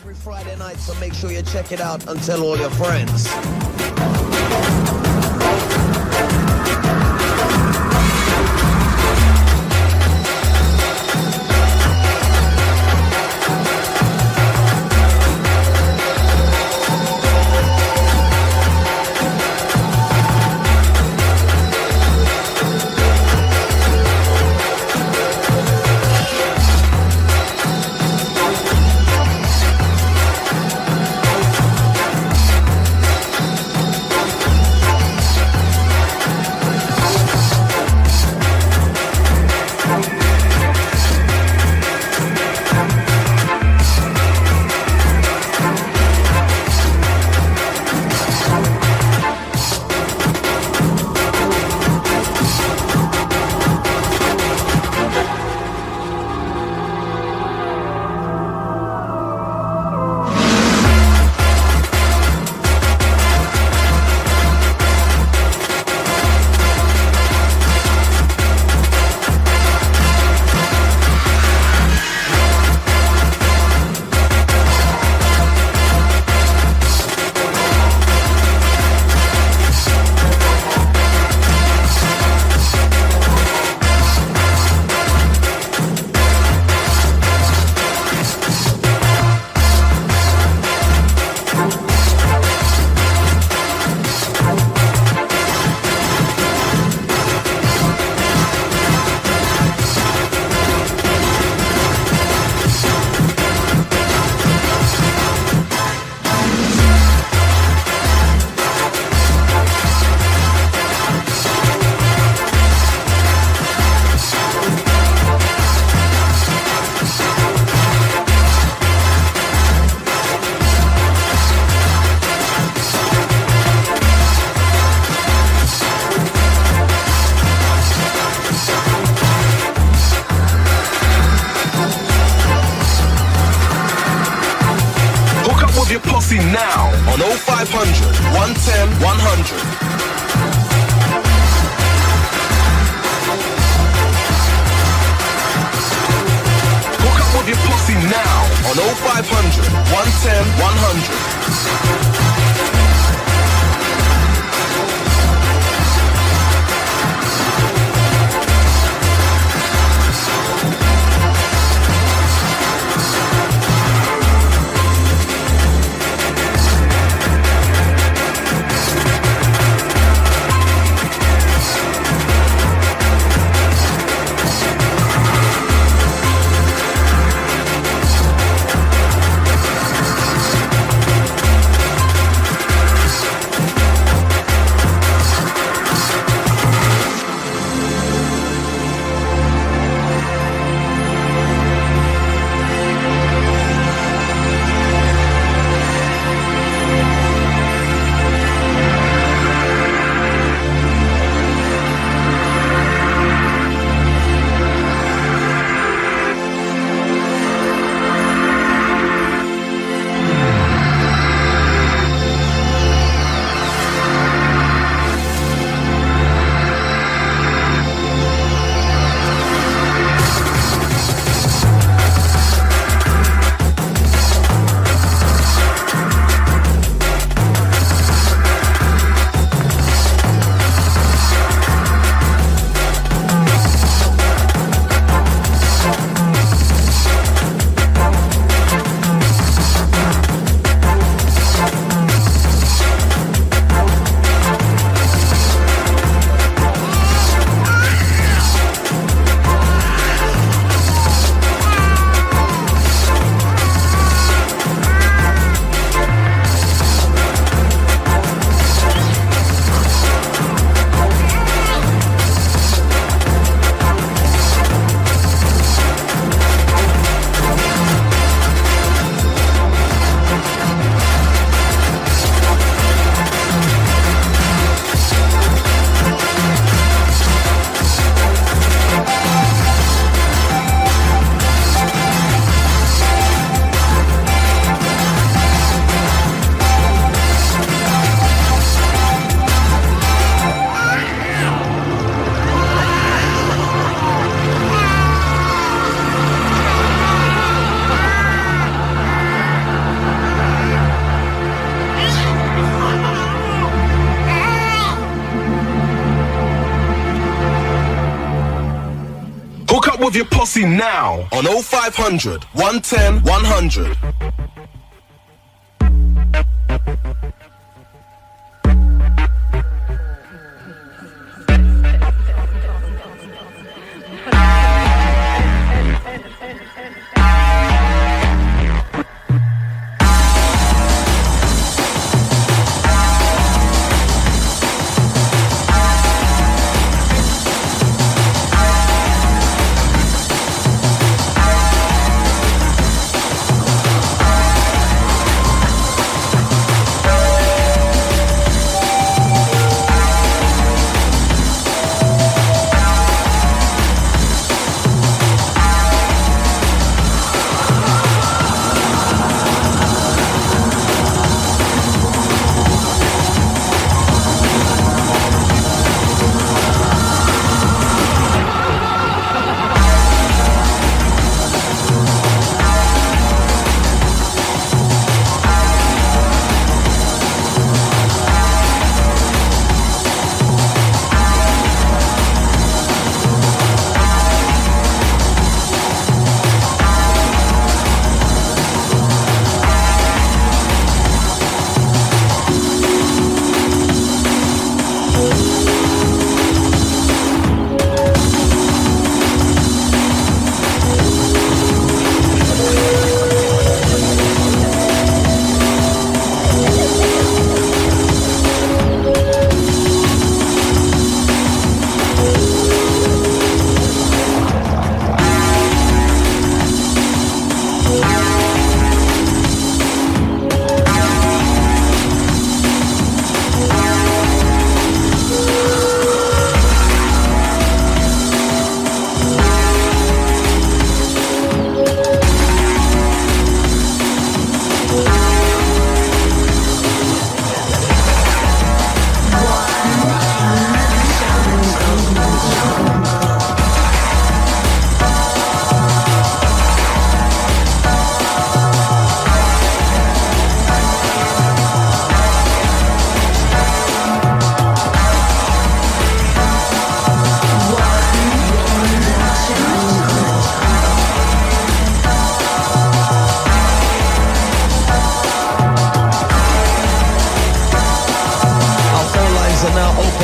every Friday night, so make sure you check it out and tell all your friends. Your posse now on 0500 110 100. Hook up with your posse now on 0500 110 100. of your posse now on 0500 110 100.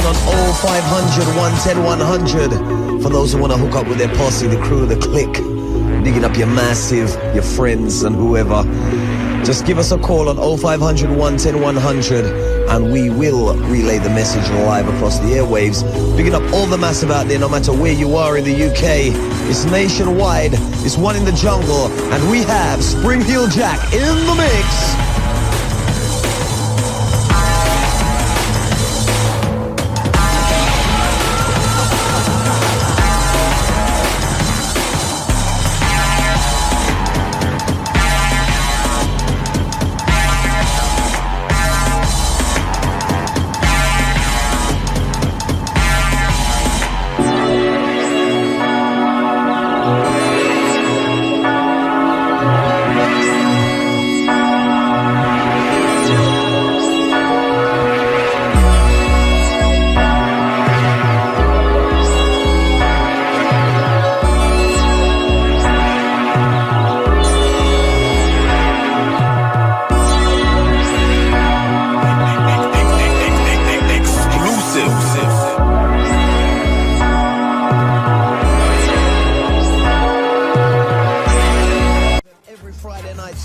on 0500 110 100 for those who want to hook up with their posse, the crew, the clique, digging up your massive, your friends and whoever. Just give us a call on 0500 110 100 and we will relay the message live across the airwaves. Picking up all the massive out there, no matter where you are in the UK. It's nationwide, it's one in the jungle, and we have Spring Heel Jack in the mix.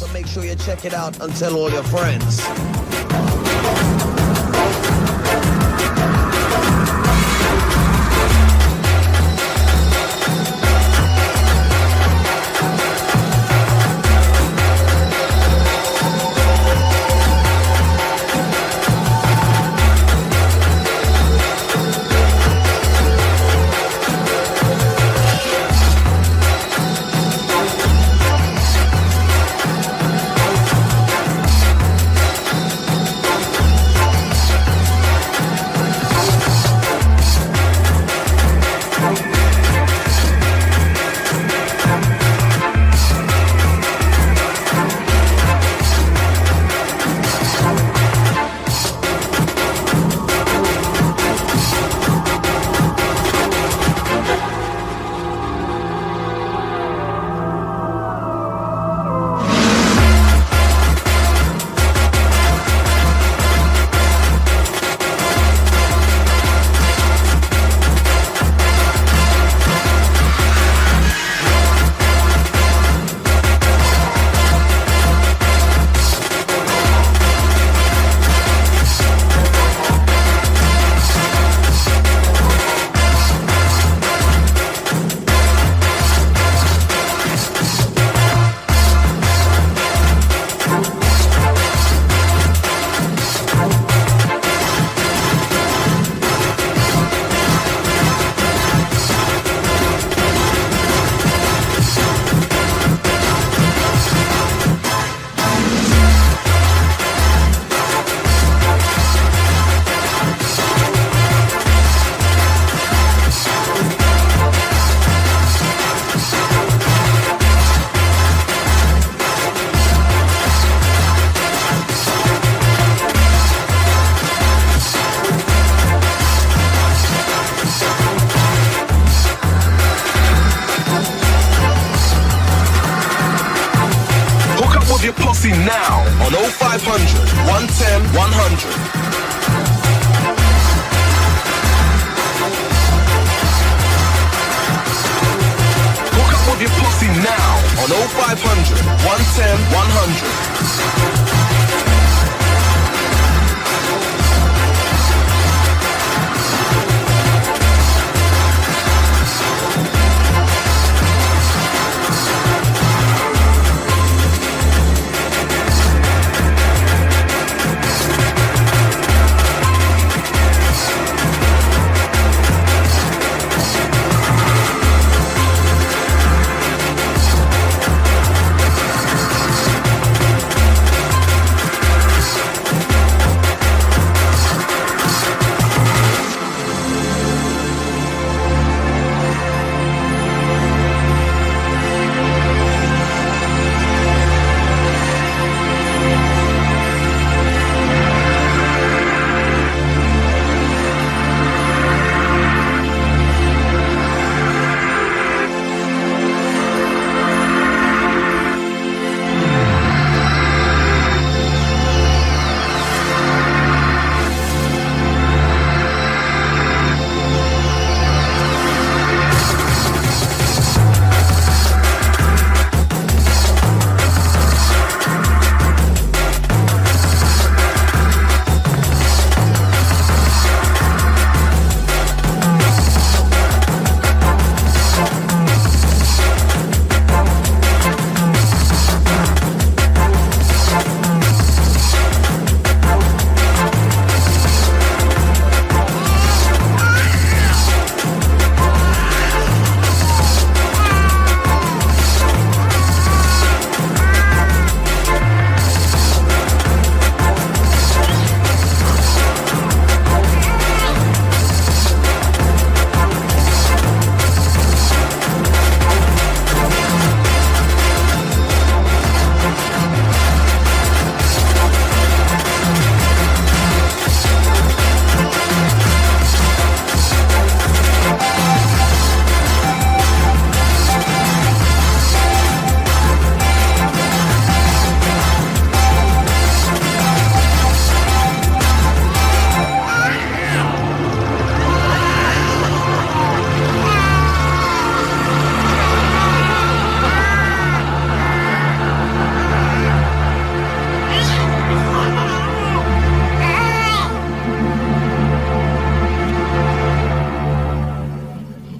So make sure you check it out and tell all your friends. posse now on 0500 110 100. Hook up with your posse now on 0500 110 100.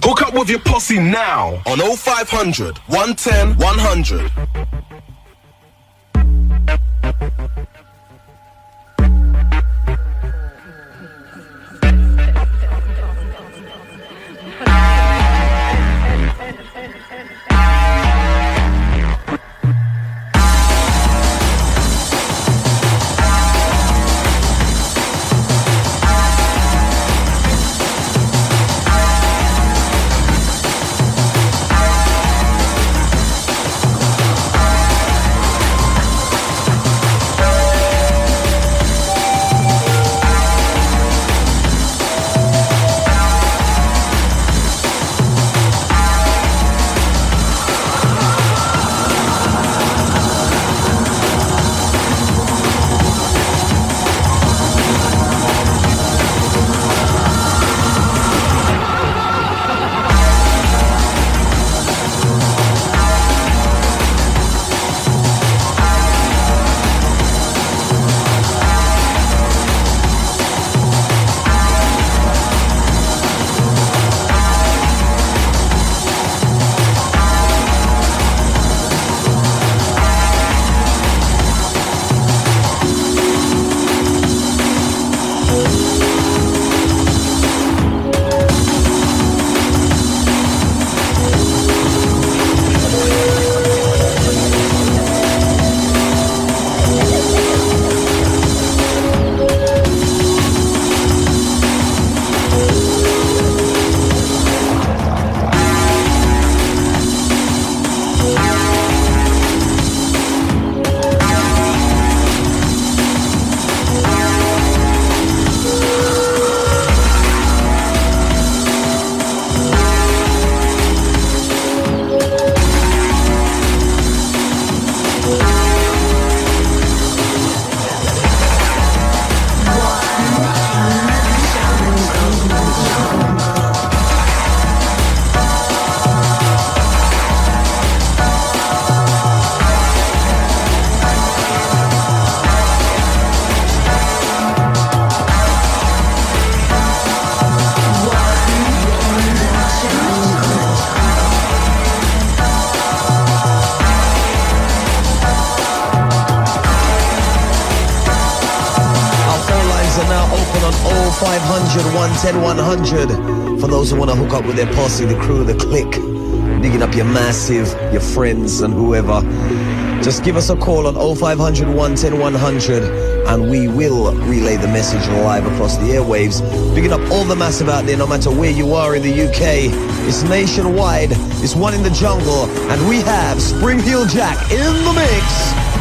Hook up with your posse now on 0500 110 100. rocking on 0500 110 100 for those who want to hook up with their posse, the crew, the clique. Digging up your massive, your friends and whoever. Just give us a call on 0500 110 100 and we will relay the message live across the airwaves. Picking up all the massive out there, no matter where you are in the UK. It's nationwide, it's one in the jungle, and we have Spring Heel Jack in the mix.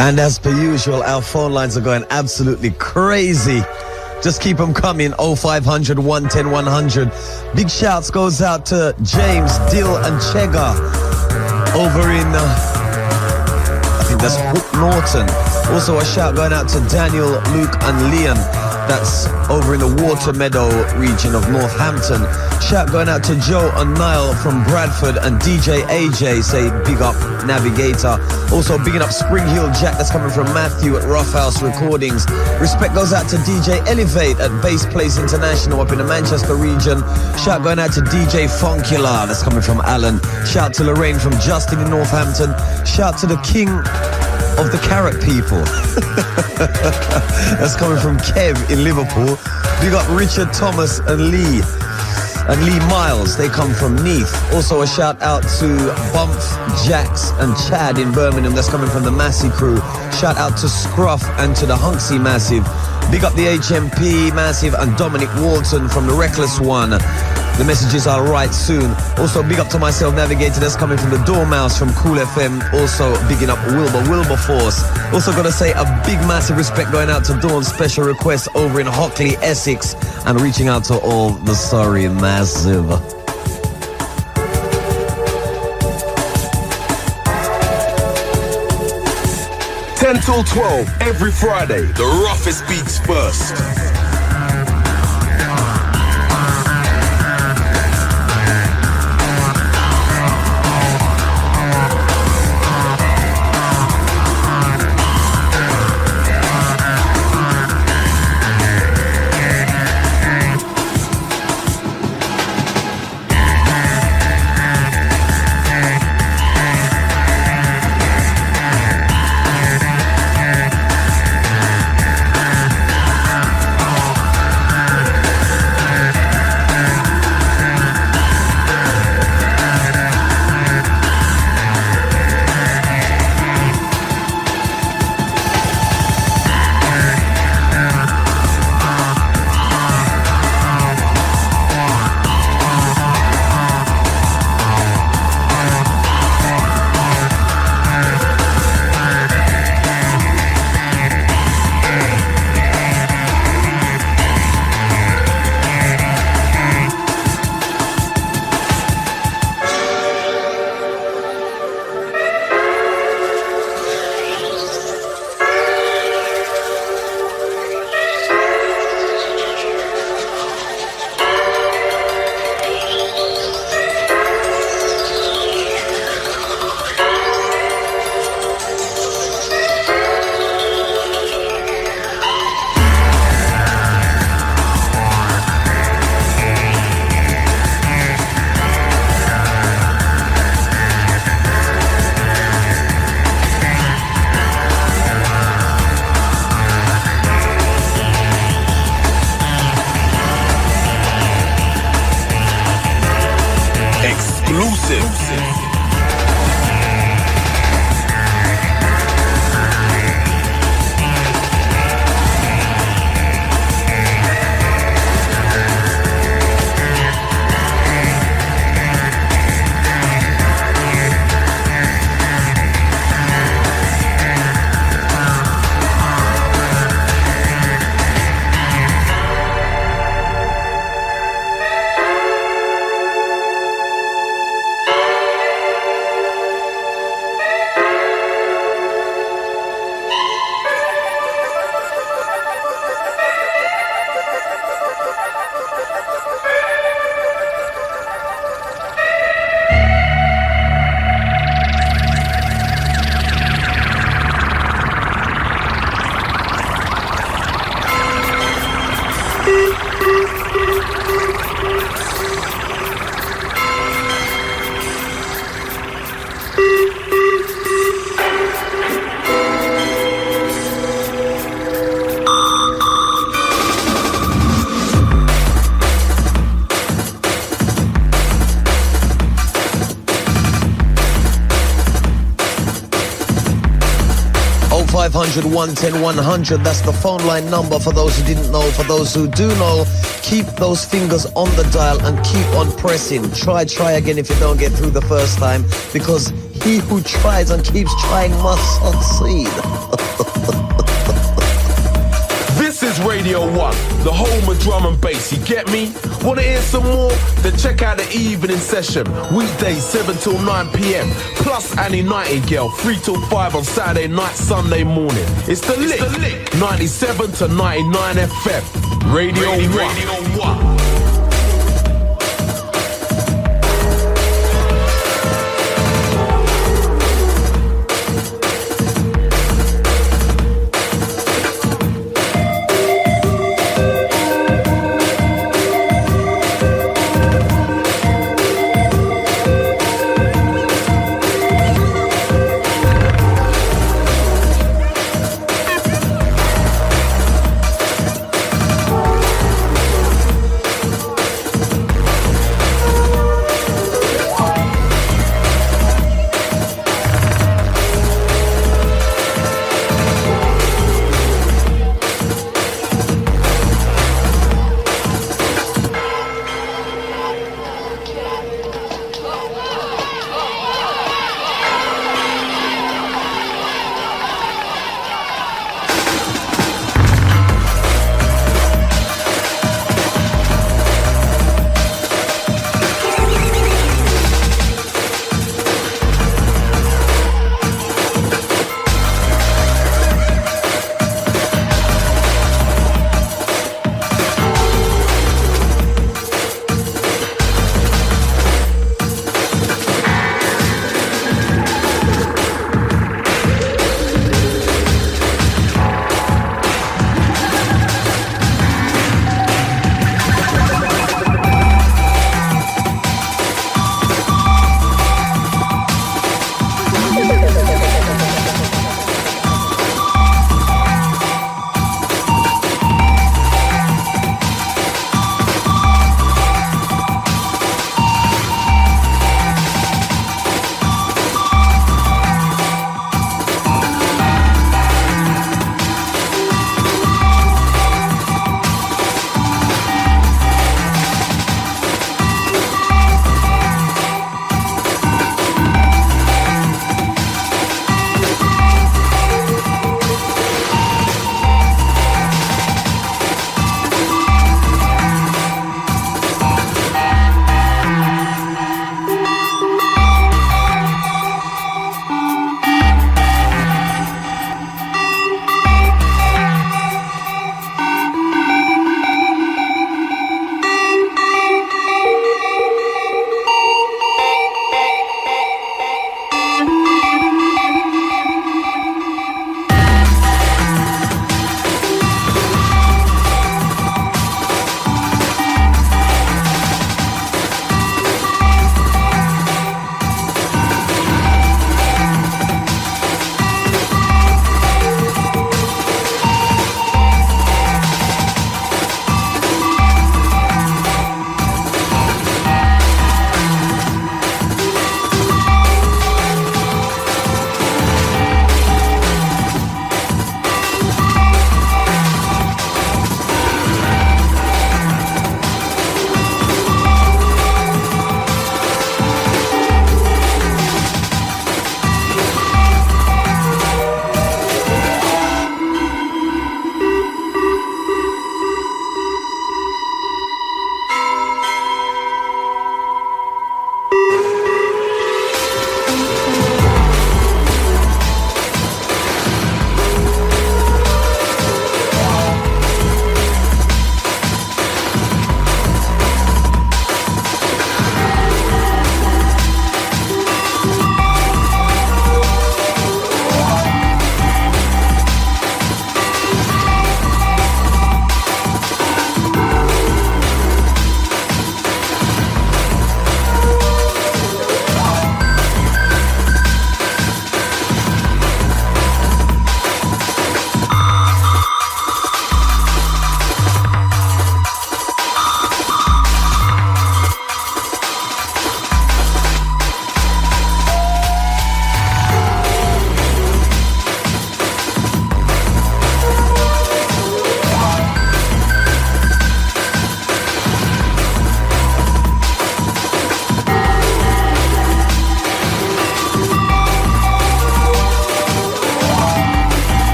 And as per usual, our phone lines are going absolutely crazy. Just keep them coming. 0500 110 100. Big shouts goes out to James, Dill and Chega over in, I think that's Hook Norton. Also a shout going out to Daniel, Luke and Leon. That's over in the Watermeadow region of Northampton. Shout going out to Joe and Niall from Bradford, and DJ AJ say big up Navigator. Also bigging up Spring Hill Jack, that's coming from Matthew at Rough House Recordings. Respect goes out to DJ Elevate at Base Place International up in the Manchester region. Shout going out to DJ Funkula, that's coming from Alan. Shout to Lorraine from Justin in Northampton. Shout to the King of the Carrot People. That's coming from Kev in Liverpool. Big up Richard Thomas and Lee Miles, they come from Neath. Also a shout out to Bump, Jax and Chad in Birmingham, that's coming from the Massey crew. Shout out to Scruff and to the Hunksy Massive. Big up the HMP Massive and Dominic Walton from the Reckless One. The messages are right soon. Also big up to myself, Navigator, that's coming from the Dormouse from Cool FM. Also bigging up Wilberforce. Also got to say a big massive respect going out to Dawn's special request over in Hockley, Essex, and reaching out to all the Surrey Massive. Ten till 12 every Friday. The roughest beats first. 0500 110 100. That's the phone line number for those who didn't know. For those who do know, keep those fingers on the dial and keep on pressing. Try again if you don't get through the first time, because he who tries and keeps trying must succeed. This is Radio 1, the home of drum and bass, you get me? Wanna hear some more? Then check out the evening session, weekdays 7 till 9 p.m. Plus Annie Nightingale, 3 till 5 on Saturday night, Sunday morning. It's the Lick, 97 to 99 FM. Radio 1. Radio 1.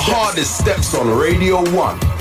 hardest steps on Radio 1.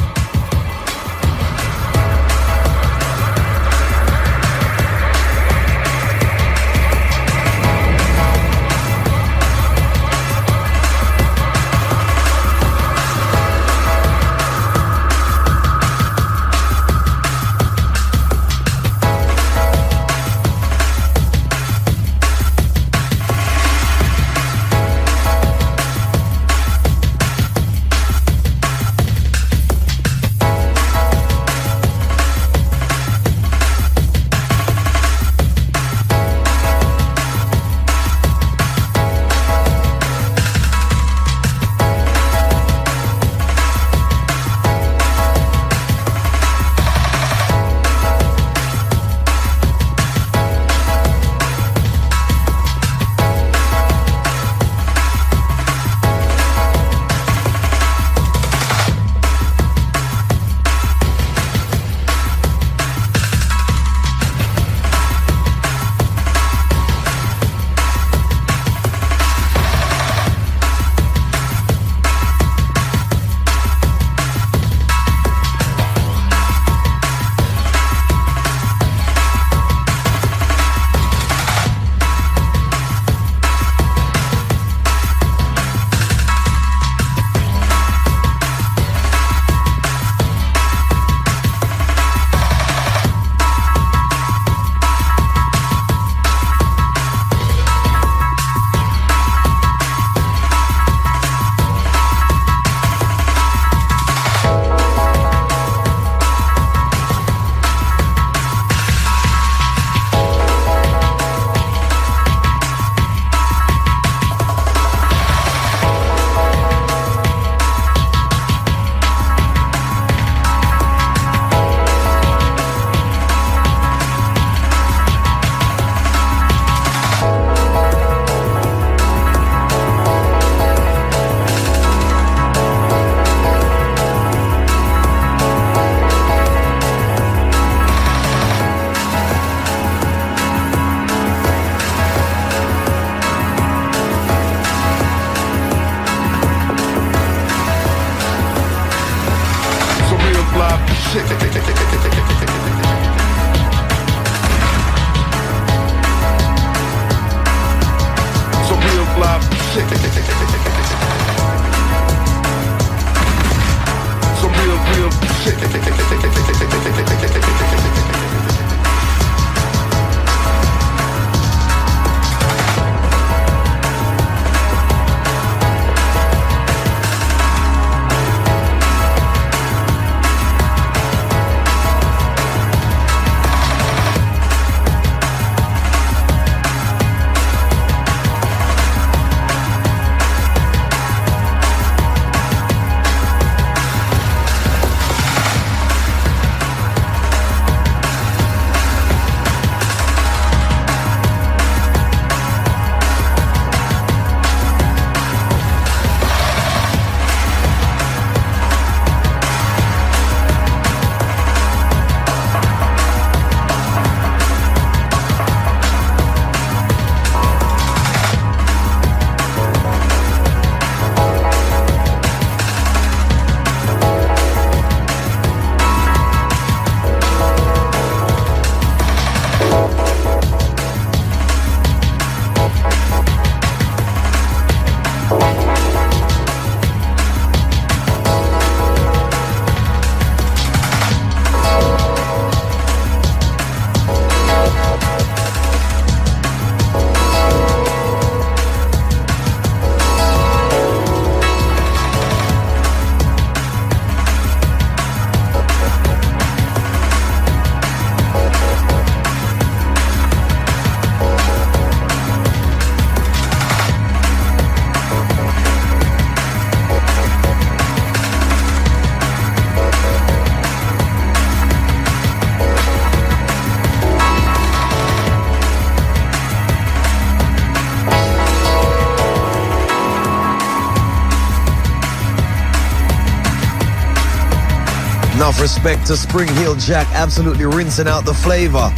Enough respect to Spring Heel Jack, absolutely rinsing out the flavor.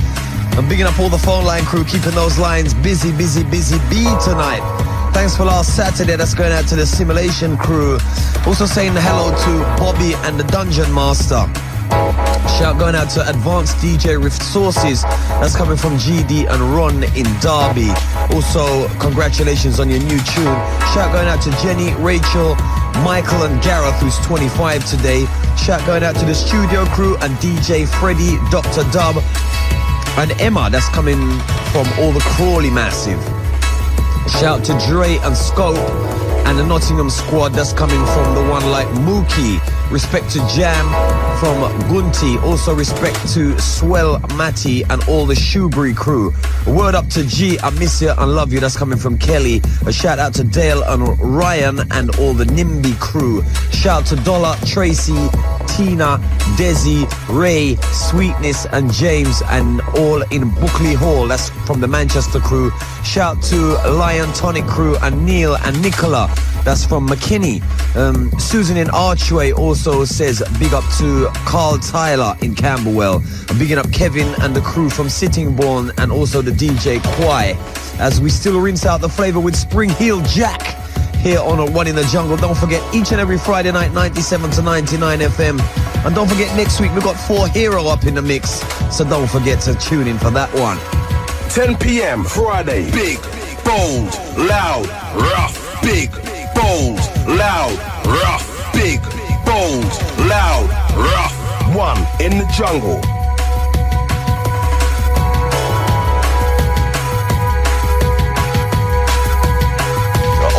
I'm bigging up all the phone line crew, keeping those lines busy tonight. Thanks for last Saturday. That's going out to the Simulation crew. Also saying hello to Bobby and the Dungeon Master. Shout going out to Advanced DJ Rift Sources. That's coming from GD and Ron in Derby. Also, congratulations on your new tune. Shout going out to Jenny, Rachel, Michael and Gareth, who's 25 today. Shout going out to the studio crew and DJ Freddie, Dr. Dub, and Emma. That's coming from all the Crawley Massive. Shout to Dre and Scope and the Nottingham squad. That's coming from the one like Mookie. Respect to Jam from Gunti. Also respect to Swell, Matty and all the Shoebury crew. Word up to G, I miss you and love you. That's coming from Kelly. A shout out to Dale and Ryan and all the NIMBY crew. Shout to Dollar, Tracy, Tina, Desi, Ray, Sweetness and James and all in Buckley Hall. That's from the Manchester crew. Shout to Lion Tonic crew and Neil and Nicola. That's from McKinney. Susan in Archway also says big up to Carl Tyler in Camberwell. I'm bigging up Kevin and the crew from Sittingbourne and also the DJ Kwai. As we still rinse out the flavor with Spring Heel Jack here on a One in the Jungle. Don't forget each and every Friday night 97 to 99 FM. And don't forget next week we've got 4 Hero up in the mix. So don't forget to tune in for that one. 10 p.m. Friday. Big, bold, loud, rough, big, bold, loud, rough, big, bold, loud, rough. One in the Jungle.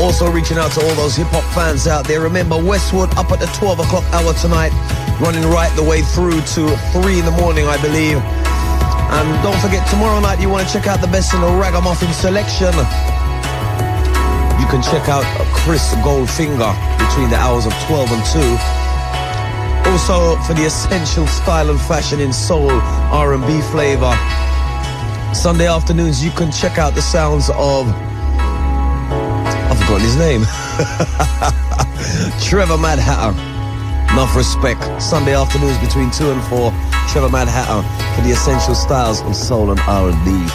Also reaching out to all those hip-hop fans out there. Remember, Westwood up at the 12 o'clock hour tonight, running right the way through to 3 in the morning, I believe. And don't forget, tomorrow night you want to check out the best in the ragamuffin selection. You can check out Chris Goldfinger between the hours of 12 and 2. Also, for the essential style and fashion in soul, R&B flavor, Sunday afternoons you can check out the sounds of... I've forgotten his name. Trevor Mad Hatter. Enough respect. Sunday afternoons between 2 and 4. Trevor Mad Hatter for the essential styles of soul and R&B.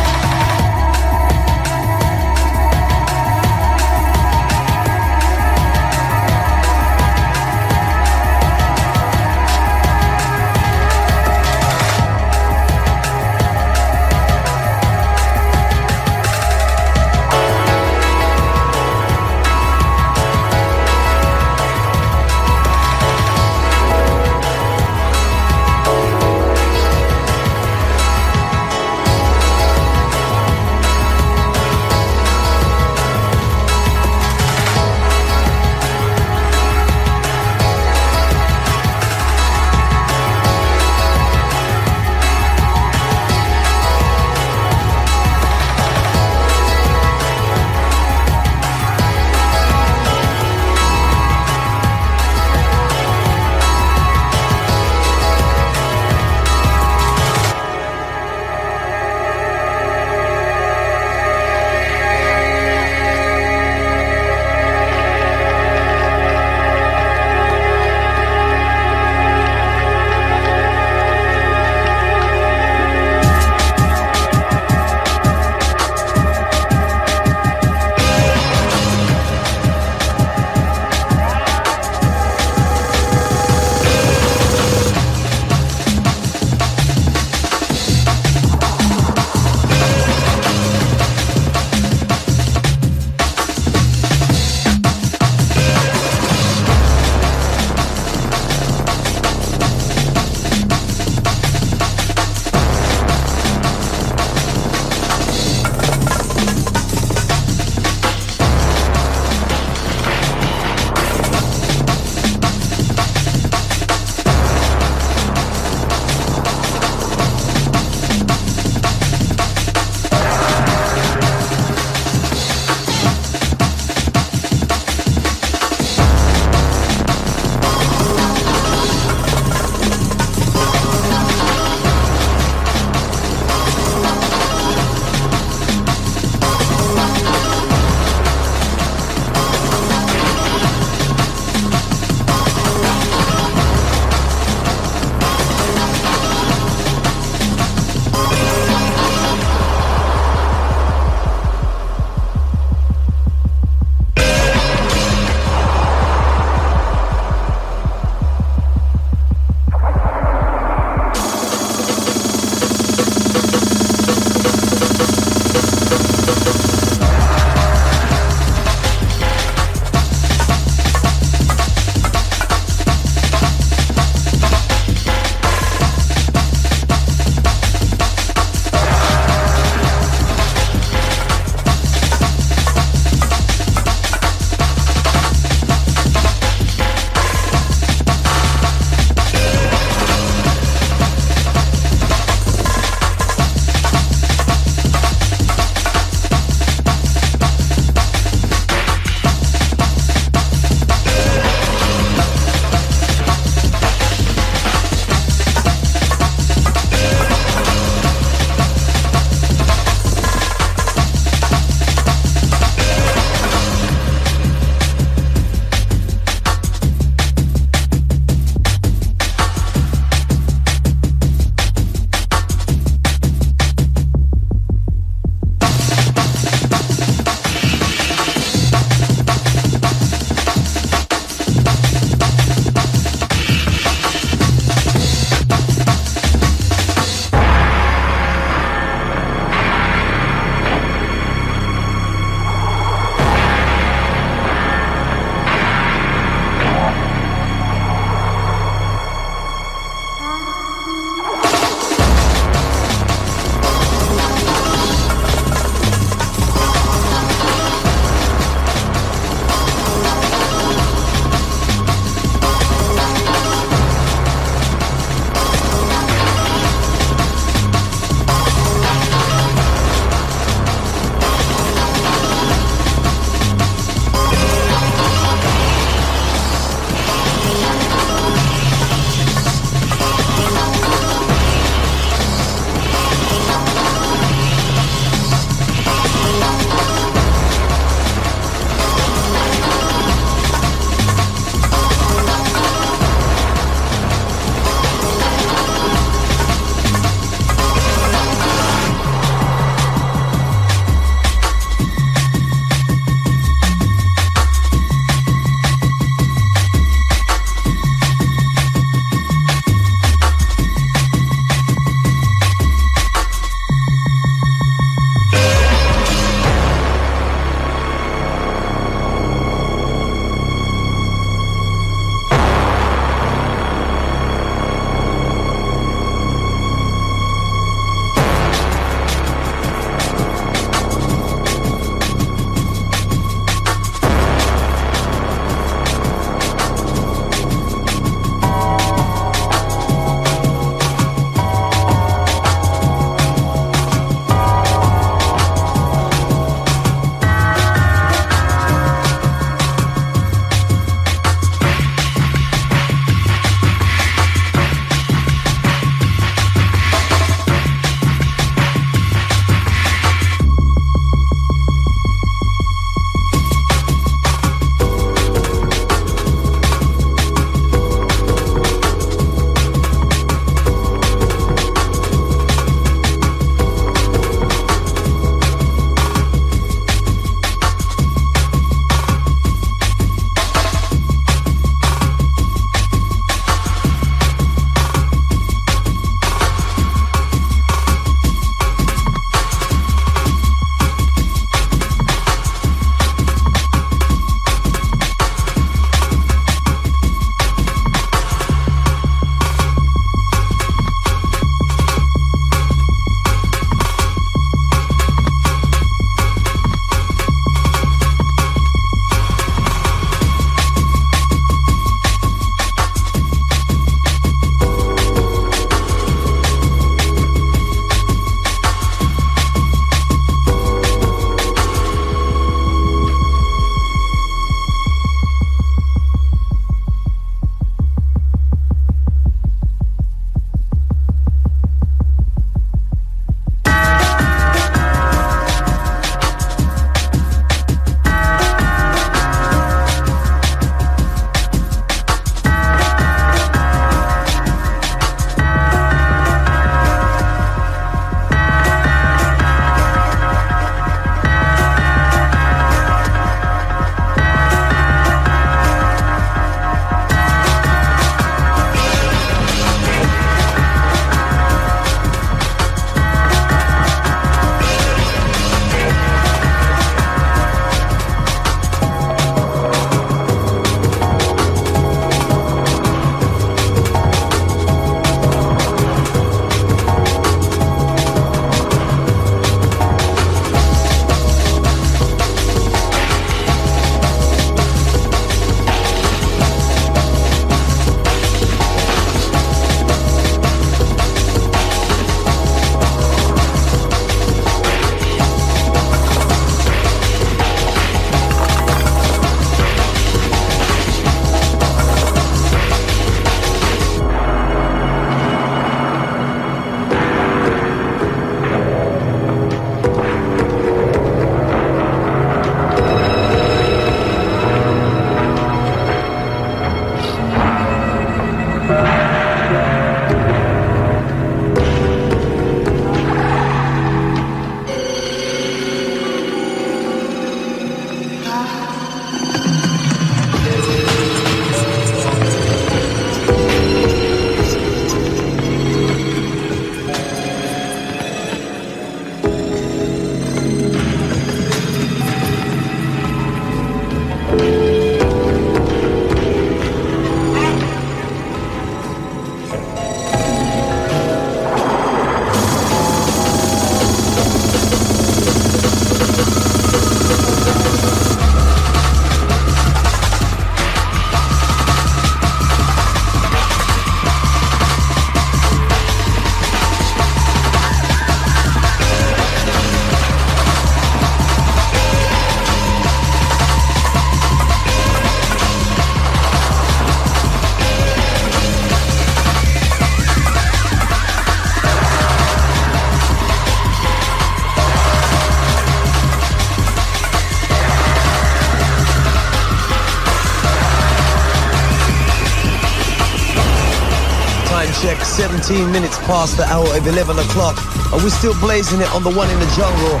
17 minutes past the hour of 11 o'clock. And we're still blazing it on the one in the jungle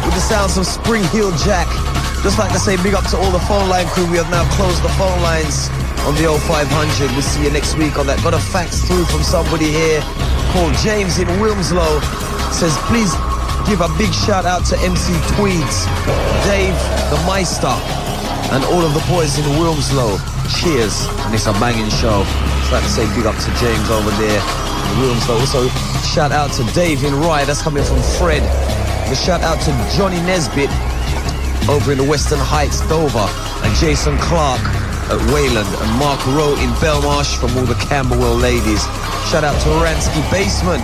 with the sounds of Spring Heel Jack. Just like to say big up to all the phone line crew. We have now closed the phone lines on the 0500. We'll see you next week on that. Got a fax through from somebody here called James in Wilmslow. Says, please give a big shout out to MC Tweeds, Dave the Meister, and all of the boys in Wilmslow. Cheers. And it's a banging show. Just like to say big up to James over there in Wilmslow. Also, shout out to Dave in Rye. That's coming from Fred. A shout out to Johnny Nesbitt over in the Western Heights, Dover, and Jason Clark at Wayland, and Mark Rowe in Belmarsh from all the Camberwell ladies. Shout out to Oransky Basement,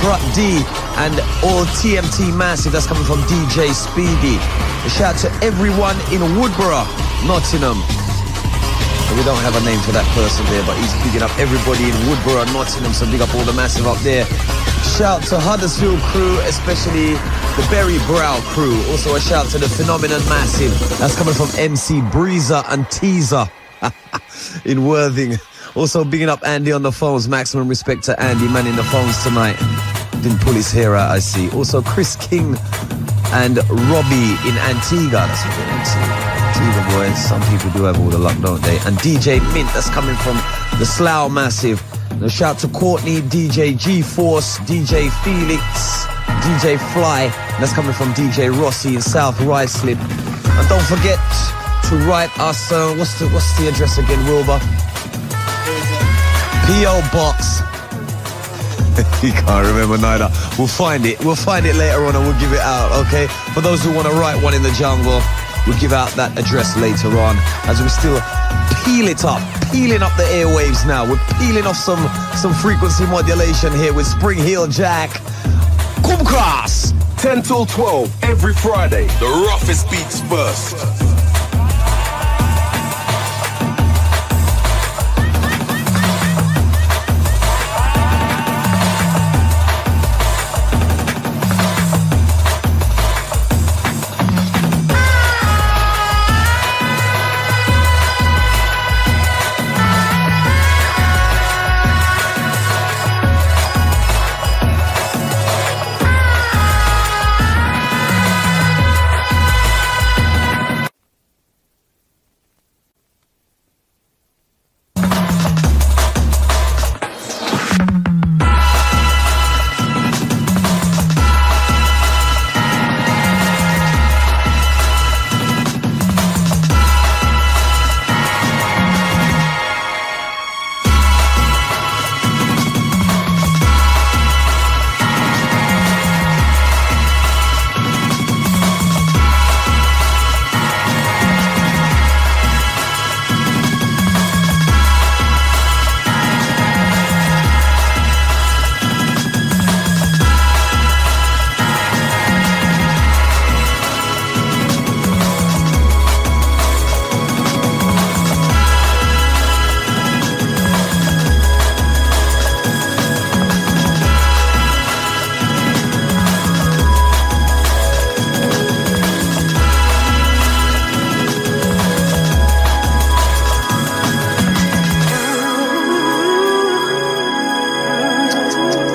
Grut D, and all TMT Massive. That's coming from DJ Speedy. A shout out to everyone in Woodborough, Nottingham. We don't have a name for that person there, but he's picking up everybody in Woodborough, Nottingham, so big up all the Massive up there. Shout to Huddersfield crew, especially the Berry Brow crew. Also a shout to the Phenomenon Massive. That's coming from MC Breezer and Teaser in Worthing. Also bigging up Andy on the phones. Maximum respect to Andy manning the phones tonight. Didn't pull his hair out, I see. Also Chris King and Robbie in Antigua. That's what they're Antigua boys. Some people do have all the luck, don't they? And DJ Mint, that's coming from the Slough Massive. A shout to Courtney, DJ G-Force, DJ Felix, DJ Fly. That's coming from DJ Rossi in South Ruislip. And don't forget to write us, what's the address again, Wilbur? P.O. Box. You can't remember neither. We'll find it later on and we'll give it out, okay? For those who want to write one in the jungle, we'll give out that address later on as we still peeling up the airwaves now. We're peeling off some frequency modulation here with Spring Heel Jack. Come cross! 10 till 12 every Friday. The roughest beats first.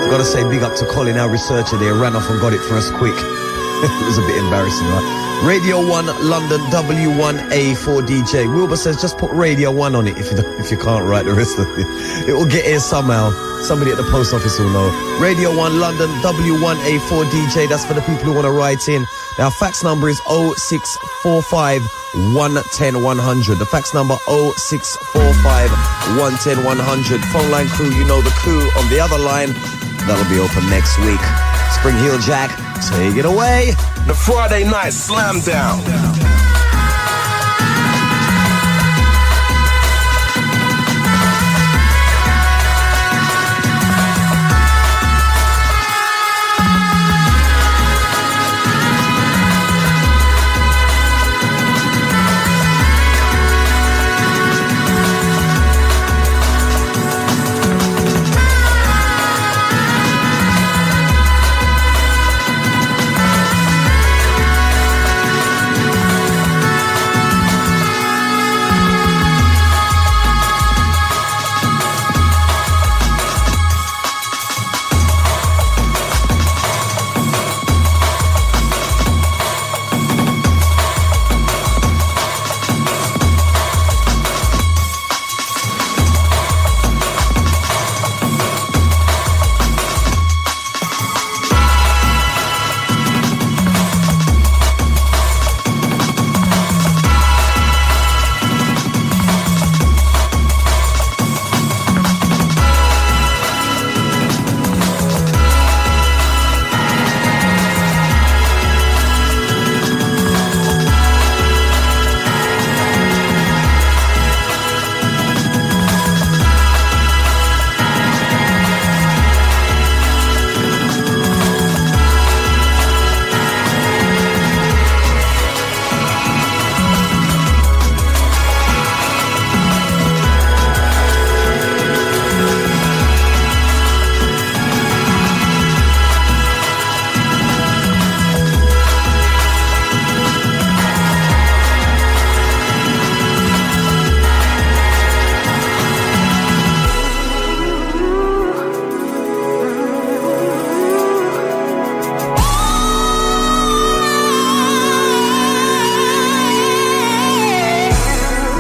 Gotta say big up to Colin, our researcher there. Ran off and got it for us quick. It was a bit embarrassing, right? Radio 1 London W1A4DJ. Wilbur says just put Radio 1 on it if you can't write the rest of it. It will get here somehow. Somebody at the post office will know. Radio 1 London W1A4DJ. That's for the people who want to write in. Our fax number is 0645 110 100. The fax number 0645 110 100. Phone line crew, you know the coup on the other line. That'll be open next week. Spring Heel Jack, take it away. The Friday night slam down.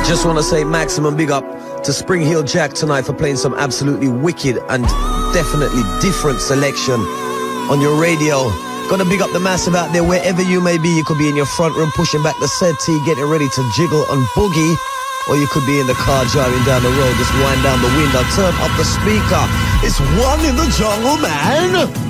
Just want to say maximum big up to Spring Heel Jack tonight for playing some absolutely wicked and definitely different selection on your radio. Gonna big up the massive out there wherever you may be. You could be in your front room pushing back the settee, getting ready to jiggle and boogie. Or you could be in the car driving down the road, just wind down the window, turn up the speaker. It's One in the Jungle, man.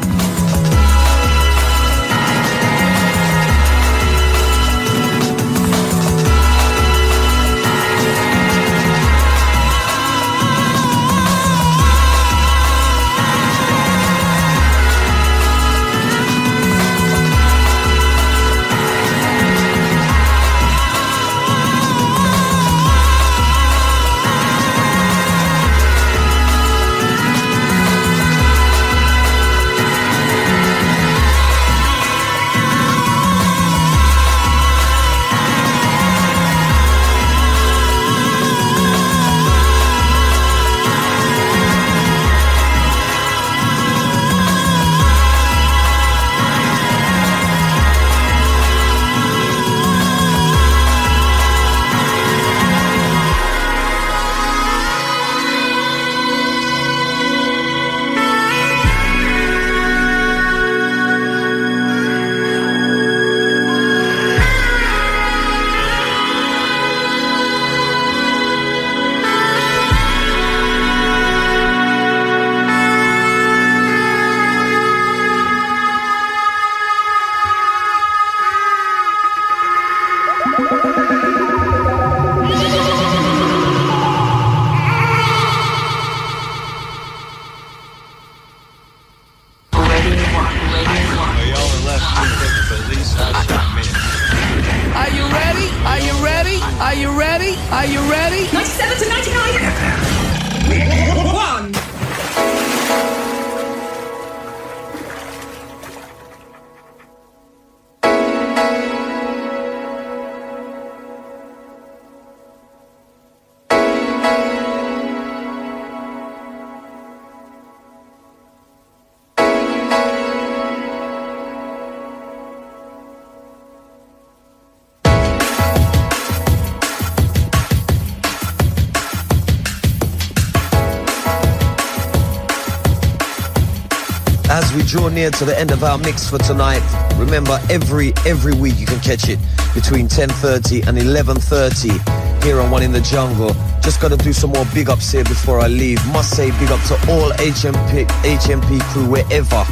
As we draw near to the end of our mix for tonight, remember every week you can catch it between 10:30 and 11:30 here on One in the Jungle. Just got to do some more big ups here before I leave. Must say big up to all HMP crew wherever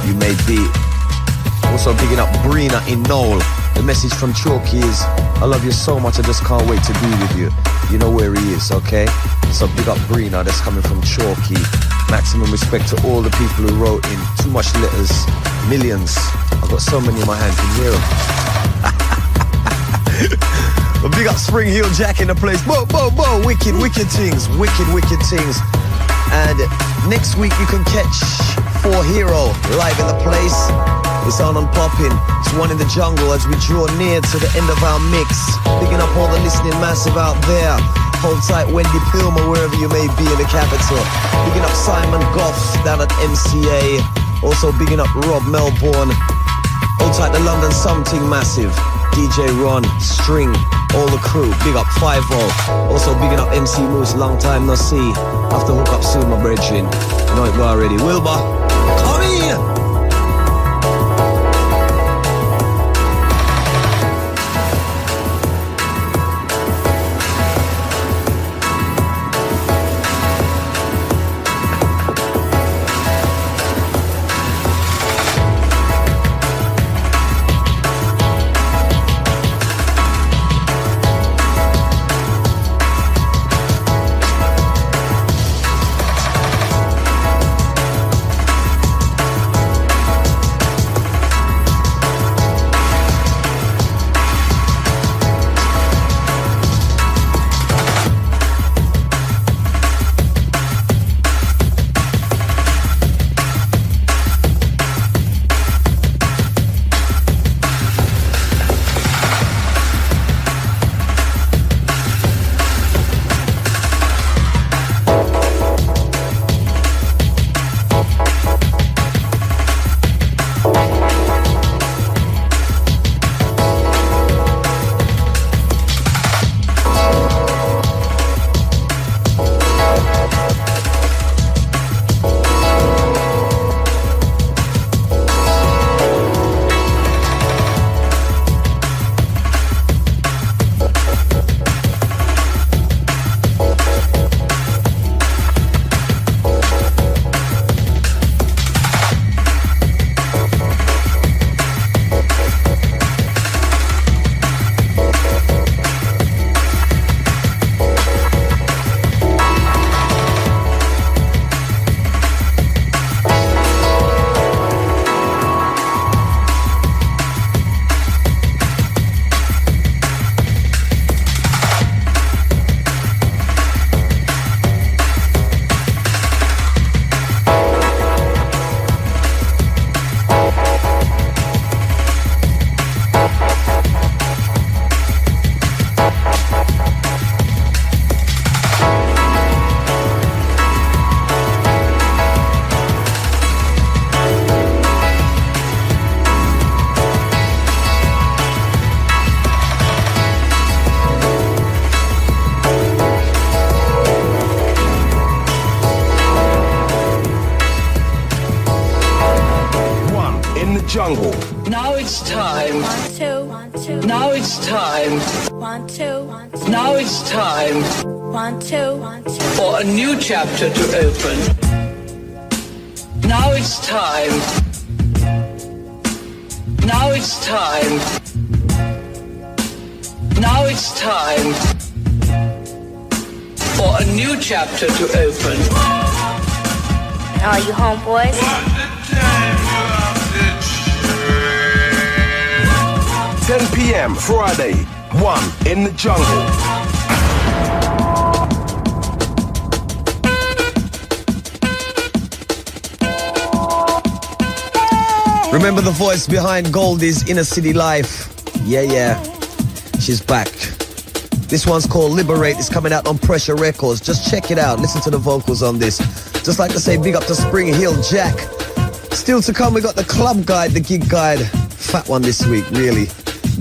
you may be. Also bigging up Brina in Knoll. The message from Chalky is, I love you so much, I just can't wait to be with you. You know where he is, okay? So big up Brina, that's coming from Chalky. Maximum respect to all the people who wrote in. Too much letters, millions. I've got so many in my hand, can you hear them? But big up Spring Heel Jack in the place. Whoa, wicked things. And next week you can catch 4 Hero live in the place. It's on and popping. It's One in the Jungle as we draw near to the end of our mix. Picking up all the listening massive out there. Hold tight Wendy Pilmer wherever you may be in the capital. Bigging up Simon Goff down at MCA. Also bigging up Rob Melbourne. Hold tight the London Something Massive. DJ Ron, String, all the crew. Big up 5-0. Also bigging up MC Moose, long time no see. Have to hook up soon, my brethren. You know it go already. Wilbur, come in! in the jungle. Now it's time. 1, 2. Now it's time. 1, 2. Now it's time 1, 2. for a new chapter to open. Now it's time. Now it's time. Now it's time for a new chapter to open. Are you homeboys? 10 p.m. Friday, 1 in the jungle. Remember the voice behind Goldie's Inner City Life? Yeah. She's back. This one's called Liberate. It's coming out on Pressure Records. Just check it out. Listen to the vocals on this. Just like to say big up to Spring Hill Jack. Still to come, we got the club guide, the gig guide. Fat one this week, really.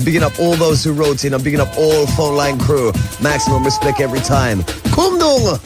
Bigging up all those who wrote in. I'm bigging up all phone line crew. Maximum respect every time. Kumdung!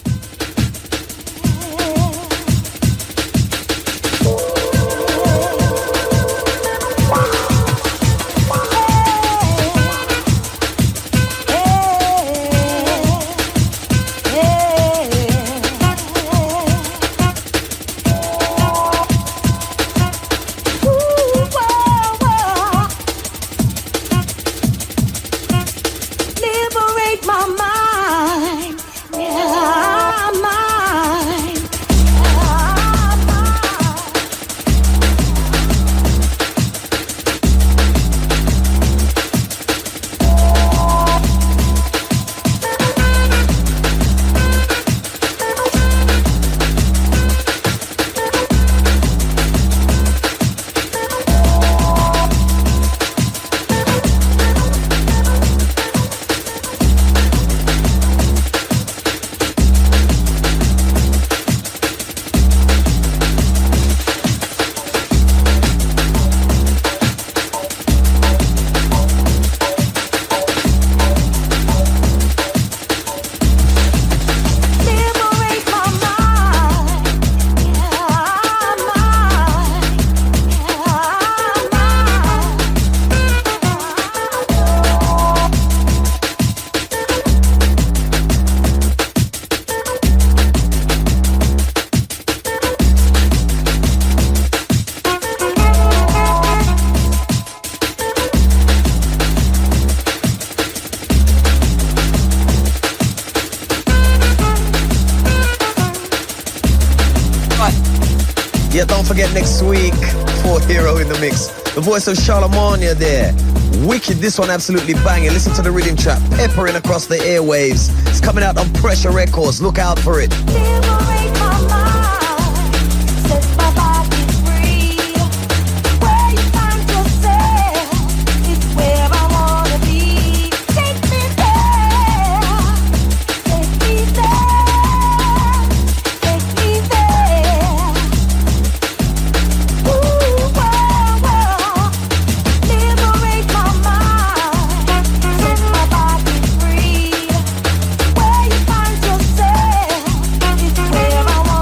Yeah, don't forget next week, 4 Hero in the mix. The voice of Charlemagne there. Wicked, this one absolutely banging. Listen to the rhythm track, peppering across the airwaves. It's coming out on Pressure Records. Look out for it. Liberate my mind, set my body free. Where you find yourself is where I wanna be. Take me there, take me there, take me there. Ooh, whoa. Liberate my mind, set my body free. Where you find yourself is where I wanna be.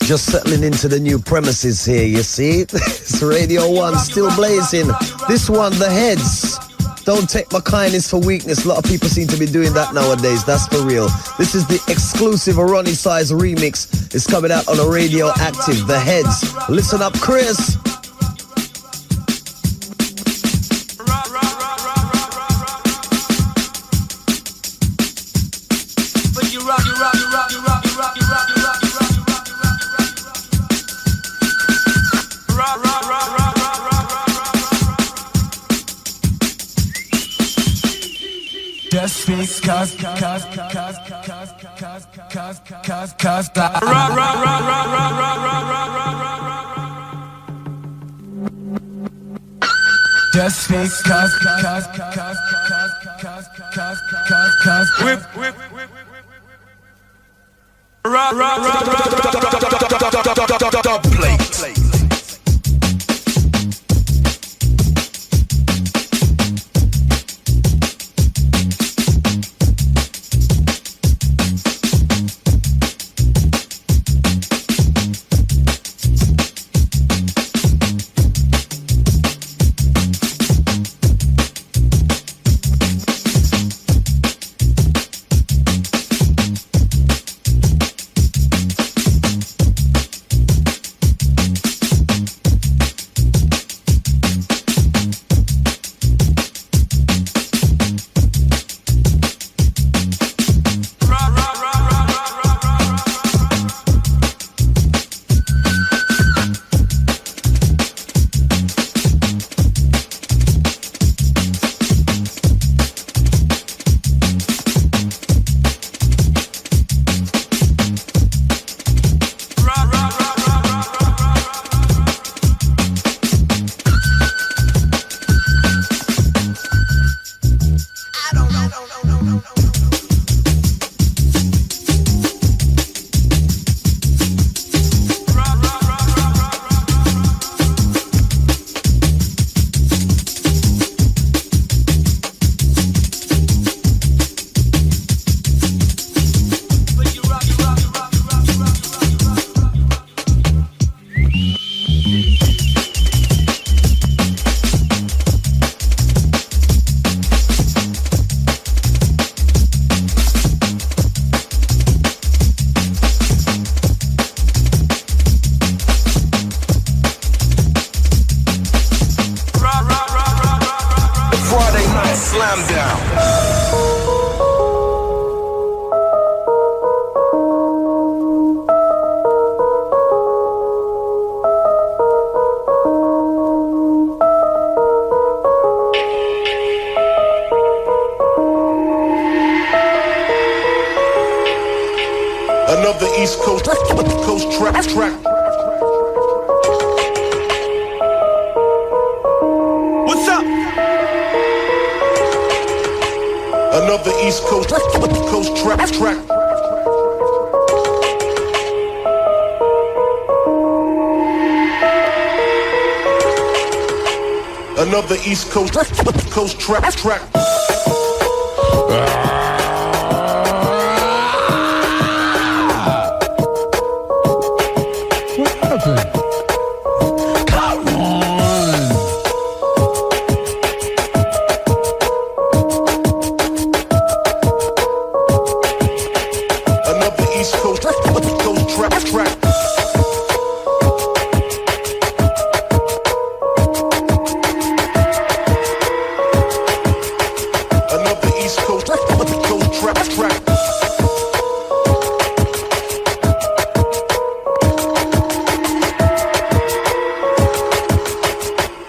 just settling into the new premises here, you see? It's Radio 1 still blazing. This one, The Heads. Don't take my kindness for weakness. A lot of people seem to be doing that nowadays. That's for real. This is the exclusive Ronnie Size remix. It's coming out on a Radio Active, The Heads. Listen up, Chris. Just because Another East Coast track. What's up? Another East Coast track. Another East Coast track.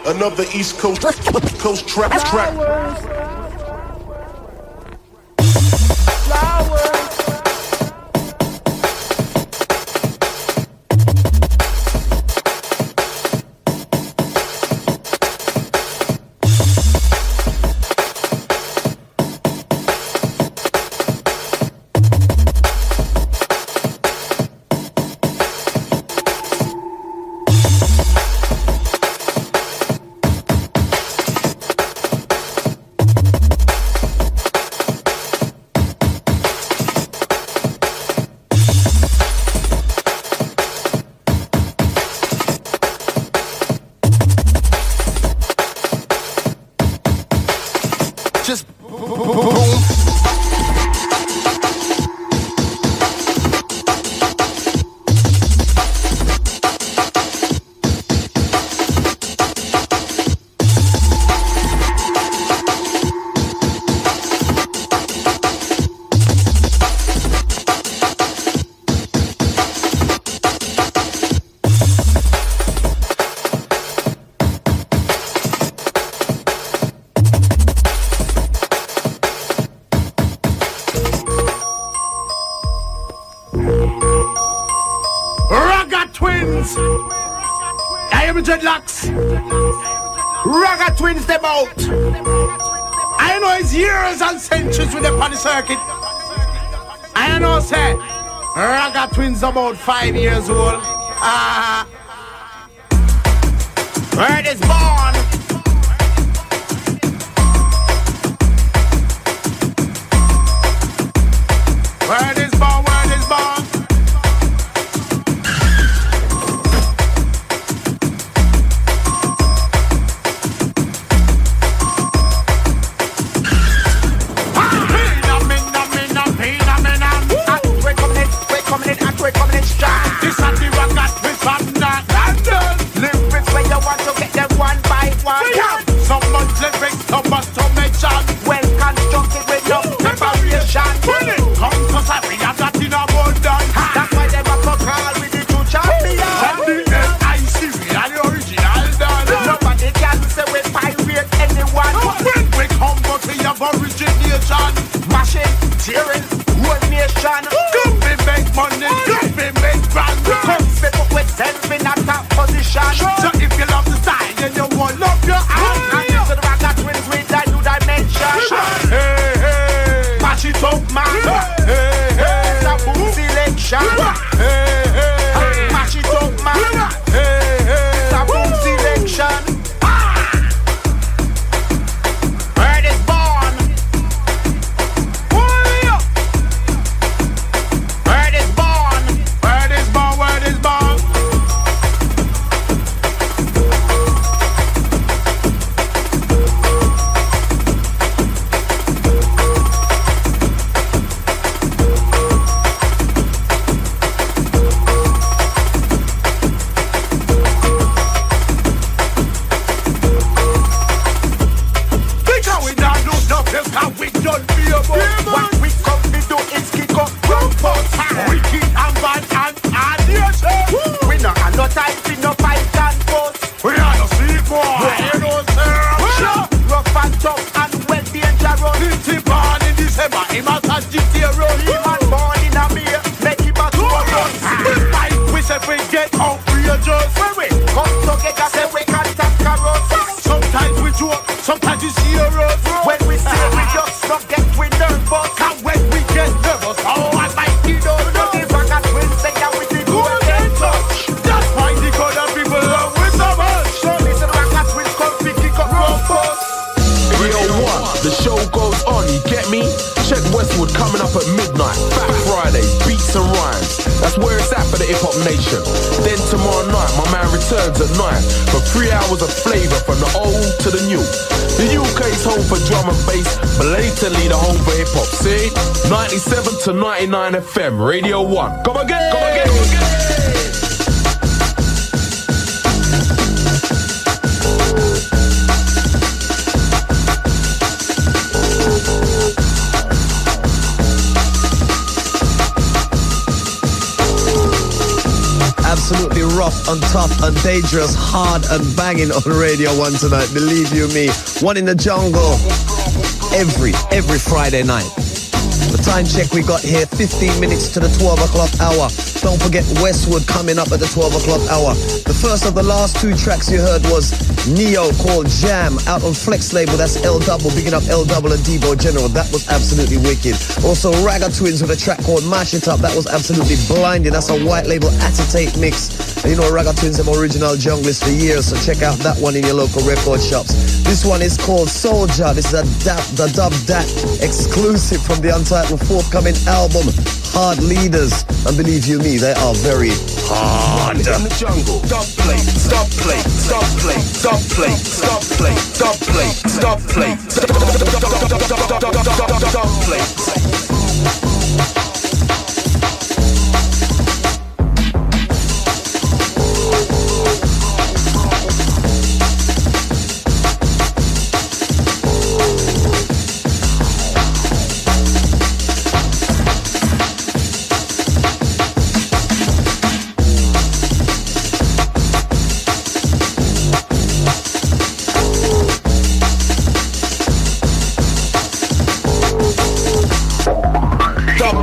Another East Coast track. Twins. I am dreadlocks. Ragga Twins them out. I know it's years and centuries with them on the circuit. I know say Ragga Twins about 5 years old. Word is born. Word is born, word is born. We're coming in strong. This is the Ragga Twins from North London. Lyrics where you want to get them one by one. Some months lyrics, some must to mention. Well constructed with no preparation. Come to say we have that in abundance. That's why they have to call with the two champions. And the L.I.C. we are the original done. Nobody can say we pirate anyone. When we come but we have origination. Mashing, tearing, whole nation. Come we make money. Self in a top position. So if you love the style, then you won't love your art. And into the Ragga Twins with a new dimension. Hey, hey, mash it up, man. Hey, hey, it's a boom selection. Hey, hey, mash it up, man. Hey, hey, it's a boom selection. Word is born. Word is born. Word is born. Word is born. What we come to do is kick up rumpus. We keep and bad and audience. We not have no time for no fight and fuss. We are no sleep boy. You know sir. Rough and tough and well dangerous. It's born in December. He must have GTA run. He man born in a mere. Make him a two of us. Fight we say we get outrageous. When we come together say we can tackle us. Sometimes we joke. Sometimes you serious. When we say we just don't get we nervous. And when we get nervous, oh I might be done. But the Ragga Twins say that we did golden touch. That's why the other people love we so much. So listen, Ragga Twins come pick up rumpus. Real one, the show goes on, you get me? Check Westwood coming up at midnight. Fat Friday, beats and rhymes. That's where it's at for the hip hop nation. Then tomorrow night, my man returns at 9 for 3 hours of flavour from the old to the new. The UK's home for drum and bass, blatantly the home for hip hop. See? 97 to 99 FM, Radio 1. Come again! Come again! Come again! Absolutely rough and tough and dangerous, hard and banging on Radio 1 tonight. Believe you me. One in the jungle every Friday night. The time check we got here, 15 minutes to the 12 o'clock hour. Don't forget Westwood coming up at the 12 o'clock hour. The first of the last two tracks you heard was Neo called Jam, out on Flex label. That's L Double, bigging up L Double and Debo General. That was absolutely wicked. Also Ragga Twins with a track called Mash It Up. That was absolutely blinding. That's a white label acetate mix. And you know Ragga Twins have original junglist for years, so check out that one in your local record shops. This one is called Soldier. This is the Dub Dat exclusive from the untitled forthcoming album, Hard Leaders. And believe you me, they are very hard. In the jungle, dub plate, stop plate, stop plate, stop plate, stop plate, stop plate, stop plate, stop plate.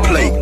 Plate.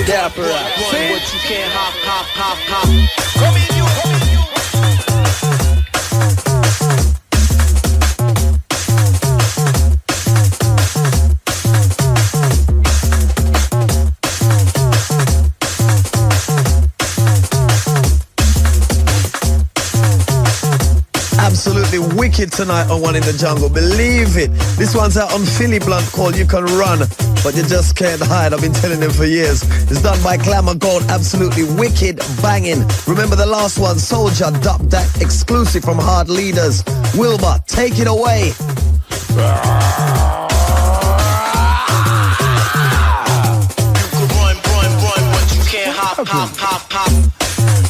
Yeah, bro. See? What you can't hop. Come in, you. Absolutely wicked tonight on One in the Jungle. Believe it. This one's out on Philly Blunt called You Can Run, but you just can't hide. I've been telling them for years. It's done by Glamour Gold. Absolutely wicked, banging. Remember the last one, Soldier, Dub That, exclusive from Hard Leaders. Wilbur, take it away. You can run, but you can't hop.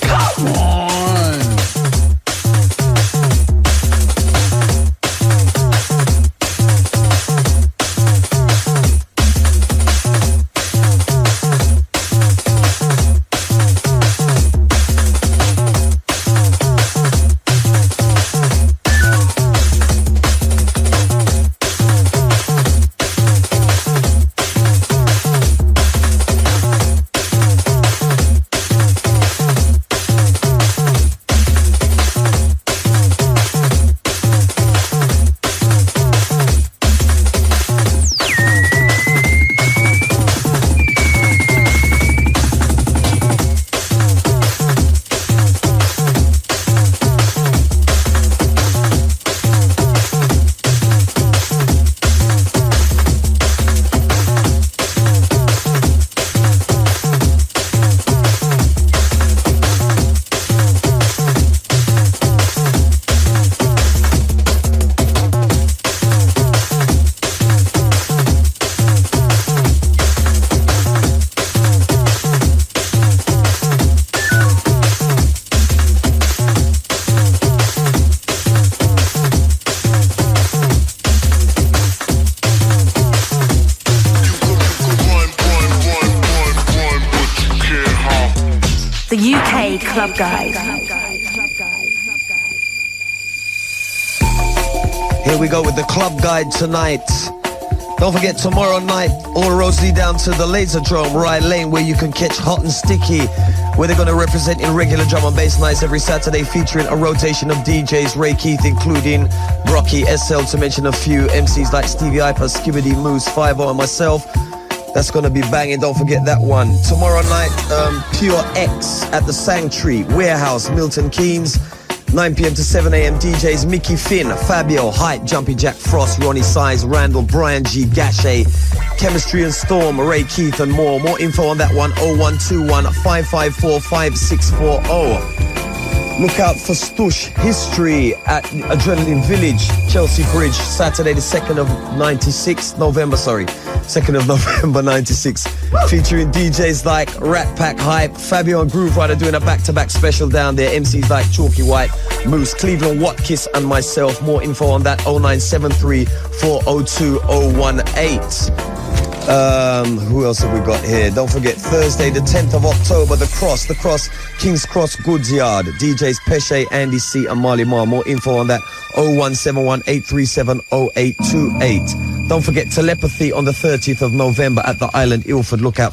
Come on. The UK Club Guide. Here we go with the Club Guide tonight. Don't forget, tomorrow night, all roads lead down to the Laserdrome, Rye Lane, where you can catch Hot and Sticky, where they're going to represent in regular drum and bass nights every Saturday, featuring a rotation of DJs, Ray Keith, including Brocky, SL, to mention a few, MCs like Stevie Hyper, Skibbity, Moose, 5-0, and myself. That's going to be banging, don't forget that one. Tomorrow night, Pure X at the Sanctuary, Warehouse, Milton Keynes, 9 p.m. to 7 a.m. DJs Mickey Finn, Fabio, Hype, Jumpy Jack Frost, Ronnie Size, Randall, Brian G, Gachet, Chemistry and Storm, Ray Keith and more. More info on that one, 0121 554 5640. Look out for Stush History at Adrenaline Village, Chelsea Bridge, Saturday the 2nd of November 96, featuring DJs like Rat Pack, Hype, Fabio and Groove Rider doing a back-to-back special down there, MCs like Chalky White, Moose, Cleveland, Watkiss and myself. More info on that, 0973 402 018. Who else have we got here? Don't forget, Thursday the 10th of October, The Cross, King's Cross Goods Yard, DJs Pesce, Andy C and Marley Marr. More info on that, 0171 837 0828. Don't forget, Telepathy on the 30th of November at the Island Ilford. Look out for